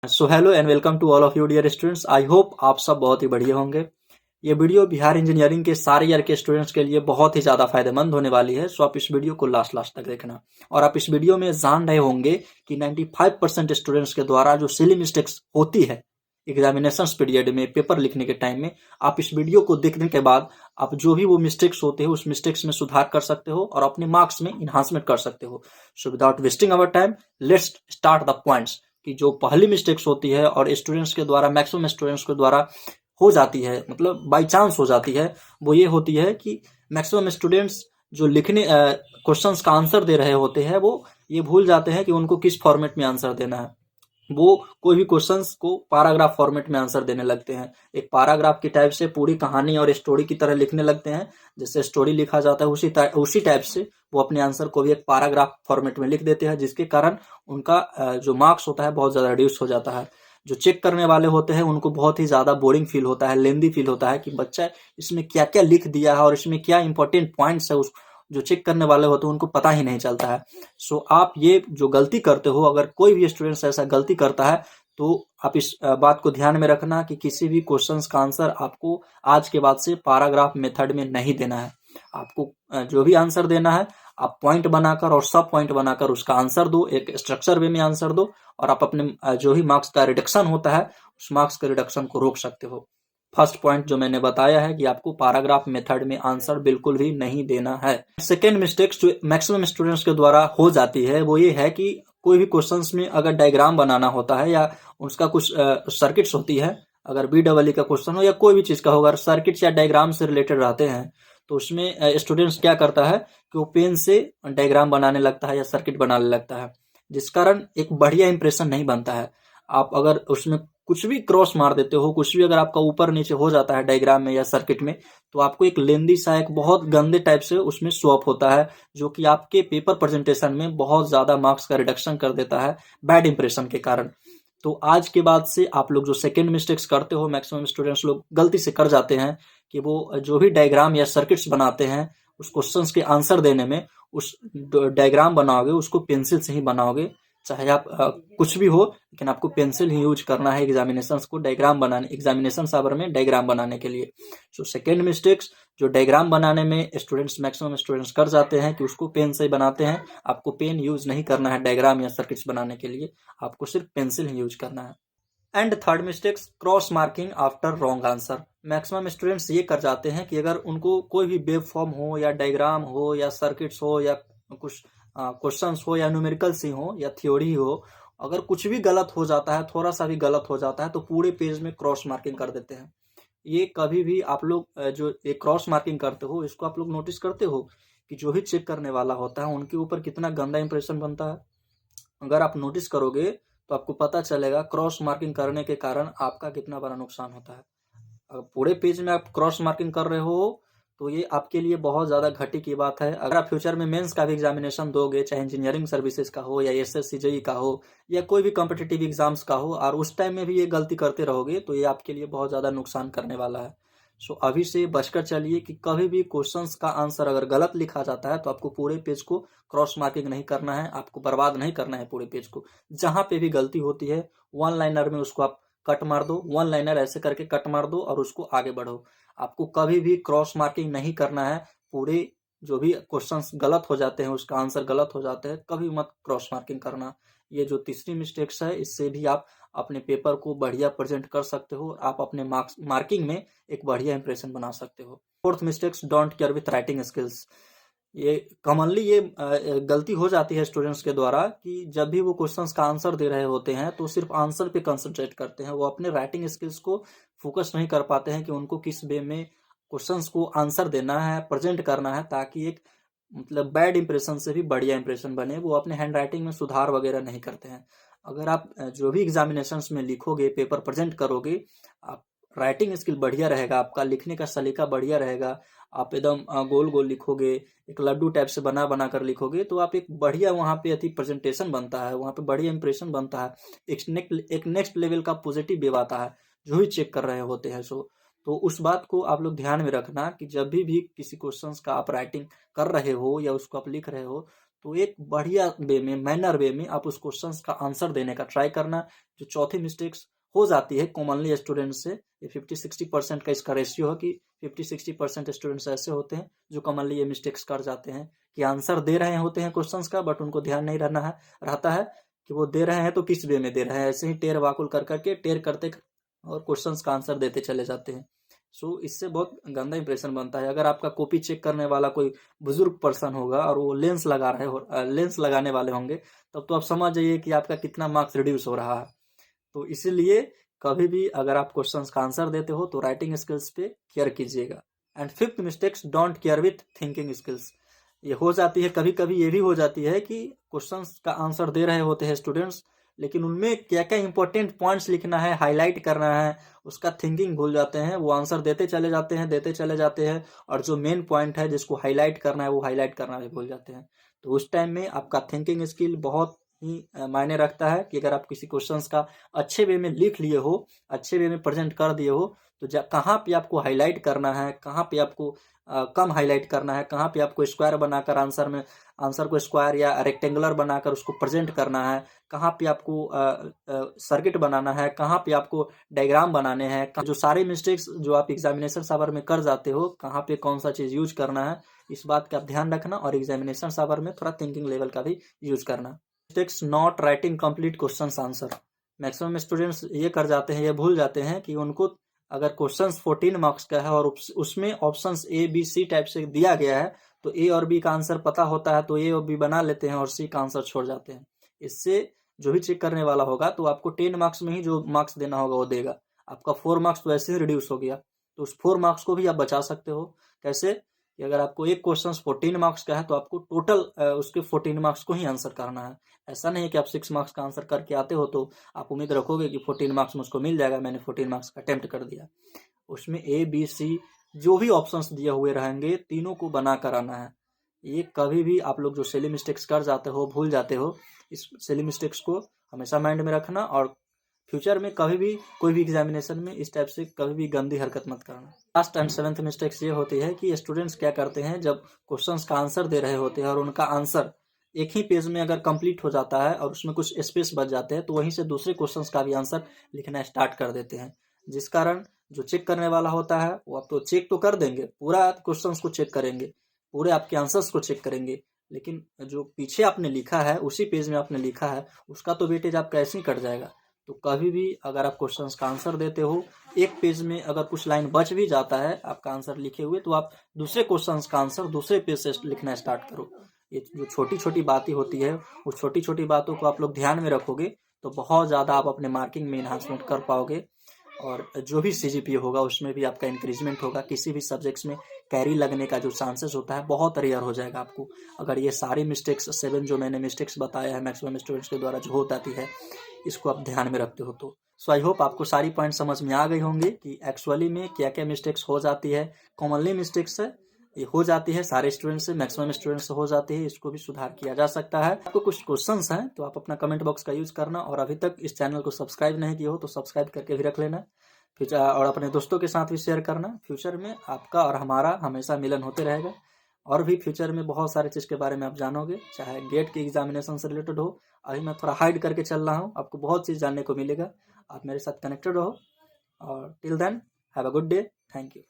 So hello and welcome to all of you dear students. I hope आप सब बहुत ही बढ़िया होंगे। ये वीडियो बिहार इंजीनियरिंग के सारे ईयर के स्टूडेंट्स के लिए बहुत ही ज़्यादा फायदेमंद होने वाली है। सो आप इस वीडियो को लास्ट लास्ट तक देखना। और आप इस वीडियो में जान रहे होंगे कि 95% स्टूडेंट्स के द्वारा जो सिली मिस्टेक्स होती है एग्जामिनेशन पीरियड में पेपर लिखने के टाइम में, आप इस वीडियो को देखने के बाद आप जो भी वो मिस्टेक्स होते हैं उस मिस्टेक्स में सुधार कर सकते हो और अपने मार्क्स में इन्हांसमेंट कर सकते हो। So without wasting our time, let's start the points. कि जो पहली मिस्टेक्स होती है और स्टूडेंट्स के द्वारा, मैक्सिमम स्टूडेंट्स के द्वारा हो जाती है, मतलब बाई चांस हो जाती है, वो ये होती है कि मैक्सिमम स्टूडेंट्स जो लिखने क्वेश्चंस का आंसर दे रहे होते हैं वो ये भूल जाते हैं कि उनको किस फॉर्मेट में आंसर देना है। वो कोई भी क्वेश्चंस को पैराग्राफ फॉर्मेट में आंसर देने लगते हैं। एक पैराग्राफ की टाइप से पूरी कहानी और स्टोरी की तरह लिखने लगते हैं। जैसे स्टोरी लिखा जाता है उसी टाइप से वो अपने आंसर को भी एक पैराग्राफ फॉर्मेट में लिख देते हैं, जिसके कारण उनका जो मार्क्स होता है बहुत ज़्यादा रिड्यूस हो जाता है। जो चेक करने वाले होते हैं उनको बहुत ही ज़्यादा बोरिंग फील होता है, लेंदी फील होता है कि बच्चा इसमें क्या क्या लिख दिया है और इसमें क्या इंपॉर्टेंट पॉइंट्स है, उस जो चेक करने वाले होते हैं उनको पता ही नहीं चलता है। सो आप ये जो गलती करते हो, अगर कोई भी स्टूडेंट्स ऐसा गलती करता है तो आप इस बात को ध्यान में रखना कि किसी भी क्वेश्चंस का आंसर आपको आज के बाद से पैराग्राफ मेथड में नहीं देना है। आपको जो भी आंसर देना है आप पॉइंट बनाकर और सब पॉइंट बनाकर उसका आंसर दो, एक स्ट्रक्चर वे में आंसर दो और आप अपने जो भी मार्क्स का रिडक्शन होता है उस मार्क्स के रिडक्शन को रोक सकते हो। फर्स्ट पॉइंट जो मैंने बताया है कि आपको पैराग्राफ मेथड में आंसर बिल्कुल भी नहीं देना है। सेकेंड मिस्टेक्स जो मैक्सिमम स्टूडेंट्स के द्वारा हो जाती है वो ये है कि कोई भी क्वेश्चंस में अगर डायग्राम बनाना होता है या उसका कुछ सर्किट्स होती है, अगर BEE का क्वेश्चन हो या कोई भी चीज़ का हो, अगर सर्किट्स या डायग्राम से रिलेटेड रहते हैं तो उसमें स्टूडेंट्स क्या करता है कि वो पेन से डायग्राम बनाने लगता है या सर्किट बनाने लगता है, जिस कारण एक बढ़िया इंप्रेशन नहीं बनता है। आप अगर उसमें कुछ भी क्रॉस मार देते हो, कुछ भी अगर आपका ऊपर नीचे हो जाता है डायग्राम में या सर्किट में, तो आपको एक लेंदी सा, एक बहुत गंदे टाइप से उसमें शो अप होता है, जो कि आपके पेपर प्रेजेंटेशन में बहुत ज़्यादा मार्क्स का रिडक्शन कर देता है बैड इंप्रेशन के कारण। तो आज के बाद से आप लोग जो सेकेंड मिस्टेक्स करते हो, मैक्सिमम स्टूडेंट्स लोग गलती से कर जाते हैं कि वो जो भी डायग्राम या सर्किट्स बनाते हैं उस क्वेश्चंस के आंसर देने में उस डायग्राम बनाओगे उसको पेंसिल से ही बनाओगे, चाहे आप कुछ भी हो, लेकिन आपको पेंसिल ही यूज करना है एग्जामिनेशंस को डायग्राम बनाने, एग्जामिनेशन सावर में डायग्राम बनाने के लिए। सो सेकेंड मिस्टेक्स जो डायग्राम बनाने में स्टूडेंट्स, मैक्सिमम स्टूडेंट्स कर जाते हैं कि उसको पेन से बनाते हैं। आपको पेन यूज नहीं करना है डायग्राम या सर्किट्स बनाने के लिए, आपको सिर्फ पेंसिल ही यूज करना है। And third mistakes, cross marking after wrong answer. Maximum students ये कर जाते हैं कि अगर उनको कोई भी वेब फॉर्म हो या डायग्राम हो या सर्किट्स हो या कुछ क्वेश्चंस हो या न्यूमेरिकल्स ही हो या थ्योरी हो, अगर कुछ भी गलत हो जाता है, थोड़ा सा भी गलत हो जाता है तो पूरे पेज में क्रॉस मार्किंग कर देते हैं। ये कभी भी आप लोग जो ये क्रॉस मार्किंग करते हो इसको आप लोग नोटिस करते हो कि जो भी चेक करने वाला होता है उनके ऊपर कितना गंदा इंप्रेशन बनता है। अगर आप नोटिस करोगे तो आपको पता चलेगा क्रॉस मार्किंग करने के कारण आपका कितना बड़ा नुकसान होता है। अगर पूरे पेज में आप क्रॉस मार्किंग कर रहे हो तो ये आपके लिए बहुत ज़्यादा घटी की बात है। अगर आप फ्यूचर में मेंस का भी एग्जामिनेशन दोगे, चाहे इंजीनियरिंग सर्विसेज का हो या SSC JEE का हो या कोई भी कॉम्पिटिटिव एग्जाम्स का हो, और उस टाइम में भी ये गलती करते रहोगे तो ये आपके लिए बहुत ज़्यादा नुकसान करने वाला है। सो अभी से बचकर चलिए कि कभी भी क्वेश्चंस का आंसर अगर गलत लिखा जाता है तो आपको पूरे पेज को क्रॉस मार्किंग नहीं करना है, आपको बर्बाद नहीं करना है पूरे पेज को। जहां पे भी गलती होती है वन लाइनर में उसको आप कट मार दो, वन लाइनर ऐसे करके कट मार दो और उसको आगे बढ़ो। आपको कभी भी क्रॉस मार्किंग नहीं करना है। पूरे जो भी क्वेश्चंस गलत हो जाते हैं, उसका आंसर गलत हो जाते हैं, कभी मत क्रॉस मार्किंग करना। ये जो तीसरी मिस्टेक्स है इससे भी आप अपने पेपर को बढ़िया प्रेजेंट कर सकते हो, आप अपने मार्किंग में एक बढ़िया इंप्रेशन बना सकते हो। Fourth mistakes, don't care with writing skills. ये कॉमनली ये गलती हो जाती है स्टूडेंट्स के द्वारा कि जब भी वो क्वेश्चंस का आंसर दे रहे होते हैं तो सिर्फ आंसर पे कंसंट्रेट करते हैं, वो अपने राइटिंग स्किल्स को फोकस नहीं कर पाते हैं कि उनको किस वे में क्वेश्चंस को आंसर देना है, प्रेजेंट करना है, ताकि एक मतलब बैड इंप्रेशन से भी बढ़िया इंप्रेशन बने। वो अपने हैंड राइटिंग में सुधार वगैरह नहीं करते हैं। अगर आप जो भी एग्जामिनेशंस में लिखोगे, पेपर प्रेजेंट करोगे, आप राइटिंग स्किल बढ़िया रहेगा, आपका लिखने का सलीका बढ़िया रहेगा, आप एकदम गोल गोल लिखोगे, एक लड्डू टाइप से बना बना कर लिखोगे तो आप एक बढ़िया वहाँ पे अति प्रेजेंटेशन बनता है, वहाँ पे बढ़िया इंप्रेशन बनता है, एक नेक्स्ट लेवल का पॉजिटिव वेव आता है जो भी चेक कर रहे होते हैं। सो तो उस बात को आप लोग ध्यान में रखना कि जब भी किसी क्वेश्चंस का आप राइटिंग कर रहे हो या उसको आप लिख रहे हो तो एक बढ़िया वे में, मैनर वे में आप उस क्वेश्चन का आंसर देने का ट्राई करना। जो चौथी मिस्टेक्स हो जाती है कॉमनली स्टूडेंट से, ये 50-60% का इसका रेशियो है कि 50-60% स्टूडेंट्स ऐसे होते हैं जो कॉमनली ये मिस्टेक्स कर जाते हैं कि आंसर दे रहे होते हैं क्वेश्चंस का, बट उनको ध्यान नहीं रहता है कि वो दे रहे हैं तो किस वे में दे रहे हैं। ऐसे ही टेर वाकुल कर करके टेर करते और क्वेश्चंस का आंसर देते चले जाते हैं। सो इससे बहुत गंदा इंप्रेशन बनता है। अगर आपका कॉपी चेक करने वाला कोई बुजुर्ग पर्सन होगा और वो लेंस लगा रहे हो, लेंस लगाने वाले होंगे, तब तो आप समझ जाइए कि आपका कितना मार्क्स रिड्यूस हो रहा है। तो इसीलिए कभी भी अगर आप क्वेश्चंस का आंसर देते हो तो राइटिंग स्किल्स पे केयर कीजिएगा। And fifth mistakes, don't care with thinking skills. ये हो जाती है कभी कभी, ये भी हो जाती है कि क्वेश्चंस का आंसर दे रहे होते हैं स्टूडेंट्स, लेकिन उनमें क्या क्या इंपॉर्टेंट पॉइंट्स लिखना है, हाईलाइट करना है, उसका थिंकिंग भूल जाते हैं। वो आंसर देते चले जाते हैं और जो मेन पॉइंट है जिसको हाईलाइट करना है वो हाईलाइट करना भी भूल जाते हैं। तो उस टाइम में आपका थिंकिंग स्किल बहुत ही मायने रखता है कि अगर आप किसी क्वेश्चंस का अच्छे वे में लिख लिए हो, अच्छे वे में प्रेजेंट कर दिए हो, तो कहाँ पे आपको हाईलाइट करना है, कहाँ पे आपको कम हाईलाइट करना है, कहाँ पे आपको स्क्वायर बनाकर आंसर को स्क्वायर या रेक्टेंगुलर बनाकर उसको प्रेजेंट करना है, कहाँ पे आपको सर्किट बनाना है, कहाँ पे आपको डायग्राम बनाने हैं। जो सारे मिस्टेक्स जो आप एग्जामिनेशन सावर में कर जाते हो, कहाँ पे कौन सा चीज़ यूज करना है, इस बात का आप ध्यान रखना और एग्जामिनेशन सावर में थोड़ा थिंकिंग लेवल का भी यूज करना। Mistakes, not writing complete questions answer. Maximum students ये कर जाते हैं, ये भूल जाते हैं कि उनको अगर क्वेश्चंस 14 मार्क्स का है और उसमें options A B C type से दिया गया है, तो ए और बी का आंसर पता होता है तो ए और बी बना लेते हैं और सी का आंसर छोड़ जाते हैं। इससे जो भी चेक करने वाला होगा तो आपको 10 मार्क्स में ही जो मार्क्स देना होगा वो देगा। आपका 4 मार्क्स तो ऐसे ही रिड्यूस हो गया, तो उस 4 मार्क्स को भी आप बचा सकते हो। कैसे कि अगर आपको एक क्वेश्चन 14 मार्क्स का है तो आपको टोटल उसके 14 मार्क्स को ही आंसर करना है। ऐसा नहीं है कि आप 6 मार्क्स का आंसर करके आते हो तो आप उम्मीद रखोगे कि 14 मार्क्स मुझको मिल जाएगा, मैंने 14 मार्क्स का अटेम्प्ट कर दिया। उसमें ए बी सी जो भी ऑप्शंस दिए हुए रहेंगे तीनों को बना कर आना है। ये कभी भी आप लोग जो सिली मिस्टेक्स कर जाते हो, भूल जाते हो, इस सिली मिस्टेक्स को हमेशा माइंड में रखना और फ्यूचर में कभी भी कोई भी एग्जामिनेशन में इस टाइप से कभी भी गंदी हरकत मत करना। लास्ट एंड 7th मिस्टेक्स ये होती है कि स्टूडेंट्स क्या करते हैं, जब क्वेश्चंस का आंसर दे रहे होते हैं और उनका आंसर एक ही पेज में अगर कंप्लीट हो जाता है और उसमें कुछ स्पेस बच जाते हैं, तो वहीं से दूसरे क्वेश्चंस का भी आंसर लिखना स्टार्ट कर देते हैं, जिस कारण जो चेक करने वाला होता है वो आप तो चेक तो कर देंगे, पूरा क्वेश्चंस को चेक करेंगे, पूरे आपके आंसर्स को चेक करेंगे, लेकिन जो पीछे आपने लिखा है, उसी पेज में आपने लिखा है, उसका तो वेटेज आपका ऐसे ही कट जाएगा। तो कभी भी अगर आप क्वेश्चंस का आंसर देते हो, एक पेज में अगर कुछ लाइन बच भी जाता है आपका आंसर लिखे हुए, तो आप दूसरे क्वेश्चंस का आंसर दूसरे पेज से लिखना स्टार्ट करो। ये जो छोटी छोटी बातें होती है, वो छोटी छोटी बातों को आप लोग ध्यान में रखोगे तो बहुत ज़्यादा आप अपने मार्किंग में इन्हांसमेंट कर पाओगे और जो भी CGPA होगा उसमें भी आपका इंक्रीजमेंट होगा। किसी भी सब्जेक्ट्स में कैरी लगने का जो चांसेस होता है बहुत रेयर हो जाएगा आपको, अगर ये सारी मिस्टेक्स 7 जो मैंने मिस्टेक्स बताया है मैक्सिमम स्टूडेंट्स के द्वारा जो हो जाती है, इसको आप ध्यान में रखते हो। तो सो आई होप आपको सारी पॉइंट समझ में आ गई होंगी कि एक्चुअली में क्या क्या मिस्टेक्स हो जाती है। कॉमनली मिस्टेक्स है ये हो जाती है, सारे स्टूडेंट्स से, मैक्सिमम स्टूडेंट्स से हो जाती है, इसको भी सुधार किया जा सकता है। आपको कुछ क्वेश्चंस हैं तो आप अपना कमेंट बॉक्स का यूज करना और अभी तक इस चैनल को सब्सक्राइब नहीं किया हो तो सब्सक्राइब करके भी रख लेना और अपने दोस्तों के साथ भी शेयर करना। फ्यूचर में आपका और हमारा हमेशा मिलन होते रहेगा और भी फ्यूचर में बहुत सारे चीज़ के बारे में आप जानोगे, चाहे गेट के एग्जामिनेशन से रिलेटेड हो। अभी मैं थोड़ा हाइड करके चल रहा हूँ, आपको बहुत चीज़ जानने को मिलेगा। आप मेरे साथ कनेक्टेड रहो और till then have a good day. Thank you.